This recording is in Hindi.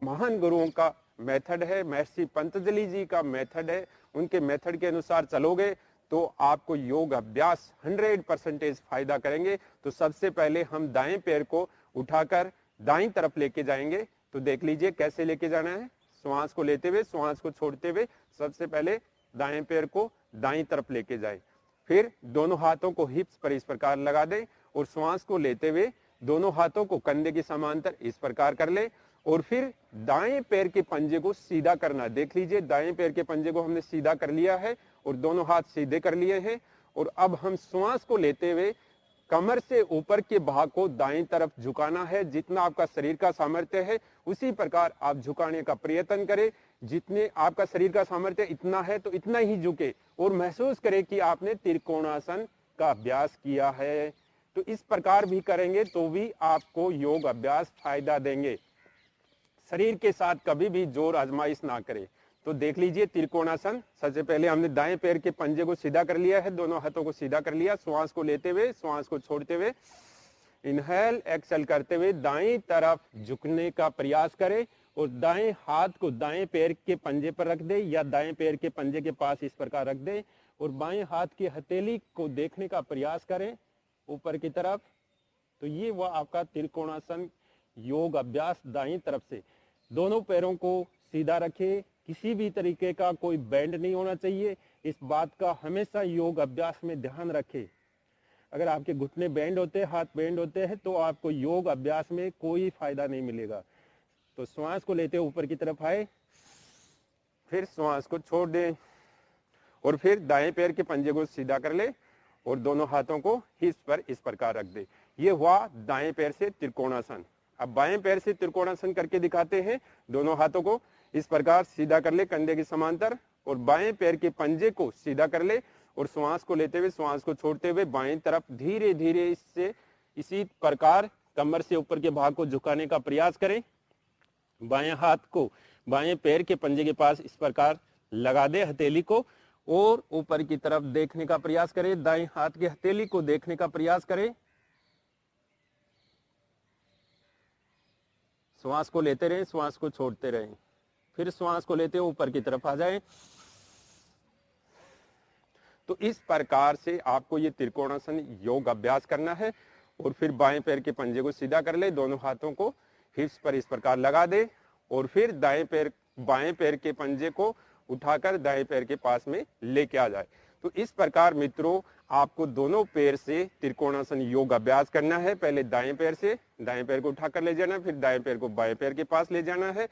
महान गुरुओं का मेथड है, महर्षि पतंजलि जी का मेथड है। उनके मेथड के अनुसार चलोगे तो आपको योग अभ्यास 100% फायदा करेंगे। तो सबसे पहले हम दाएं पैर को उठाकर दाईं तरफ लेके जाएंगे। तो देख लीजिए कैसे लेके जाना है। श्वास को लेते हुए, श्वास को छोड़ते हुए सबसे पहले दाएं पैर को दाईं तरफ लेके जाए। फिर दोनों हाथों को हिप्स पर इस प्रकार लगा दें और श्वास को लेते हुए दोनों हाथों को कंधे के समांतर इस प्रकार कर ले और फिर दाएं पैर के पंजे को सीधा करना। देख लीजिए दाएं पैर के पंजे को हमने सीधा कर लिया है और दोनों हाथ सीधे कर लिए हैं। और अब हम श्वास को लेते हुए कमर से ऊपर के भाग को दाईं तरफ झुकाना है। जितना आपका शरीर का सामर्थ्य है उसी प्रकार आप झुकाने का प्रयत्न करें। जितने आपका शरीर का सामर्थ्य इतना है तो इतना ही झुके और महसूस करें कि आपने त्रिकोणासन का अभ्यास किया है। तो इस प्रकार भी करेंगे तो भी आपको योग अभ्यास फायदा देंगे। शरीर के साथ कभी भी जोर आजमाइश ना करें। तो देख लीजिए त्रिकोणासन। सबसे पहले हमने दाएं पैर के पंजे को सीधा कर लिया है, दोनों हाथों को सीधा कर लिया। श्वास को लेते हुए, श्वास को छोड़ते हुए, इनहेल एक्सेल करते हुए दाईं तरफ झुकने का प्रयास करें और दाएं हाथ को दाएं पैर के पंजे पर रख दे या दाएं पैर के पंजे के पास इस प्रकार रख दे और बाएं हाथ की हथेली को देखने का प्रयास करें ऊपर की तरफ। तो ये वह आपका त्रिकोणासन योग अभ्यास दाईं तरफ से। दोनों पैरों को सीधा रखें, किसी भी तरीके का कोई बैंड नहीं होना चाहिए। इस बात का हमेशा योग अभ्यास में ध्यान रखें। अगर आपके घुटने बैंड होते हैं, हाथ बैंड होते हैं तो आपको योग अभ्यास में कोई फायदा नहीं मिलेगा। तो श्वास को लेते ऊपर की तरफ आए, फिर श्वास को छोड़ दें और फिर दाएं पैर के पंजे को सीधा कर ले और दोनों हाथों को हिप्स पर इस प्रकार रख दे। ये हुआ दाएं पैर से त्रिकोणासन। अब बाएं पैर से त्रिकोणासन करके दिखाते हैं। दोनों हाथों को इस प्रकार सीधा कर ले कंधे के समांतर और बाएं पैर के पंजे को सीधा कर ले और श्वास को लेते हुए, श्वास को छोड़ते हुए बाएं तरफ धीरे धीरे इससे इसी प्रकार कमर से ऊपर के भाग को झुकाने का प्रयास करें। बाएं हाथ को बाएं पैर के पंजे के पास इस प्रकार लगा दे हथेली को और ऊपर की तरफ देखने का प्रयास करें। दाएं हाथ की हथेली को देखने का प्रयास करें। श्वास को लेते रहें, श्वास को छोड़ते रहें। फिर श्वास को लेते हुए ऊपर की तरफ आ जाएं। तो इस प्रकार से आपको ये त्रिकोणासन योग अभ्यास करना है और फिर बाएं पैर के पंजे को सीधा कर ले, दोनों हाथों को हिप्स पर इस प्रकार लगा दे और फिर बाएं पैर के पंजे को उठाकर दाएं पैर के पास में लेके आ जाए। तो इस प्रकार मित्रों आपको दोनों पैर से त्रिकोणासन योग अभ्यास करना है। पहले दाएं पैर से दाएं पैर को उठाकर ले जाना, फिर दाएं पैर को बाएं पैर के पास ले जाना है।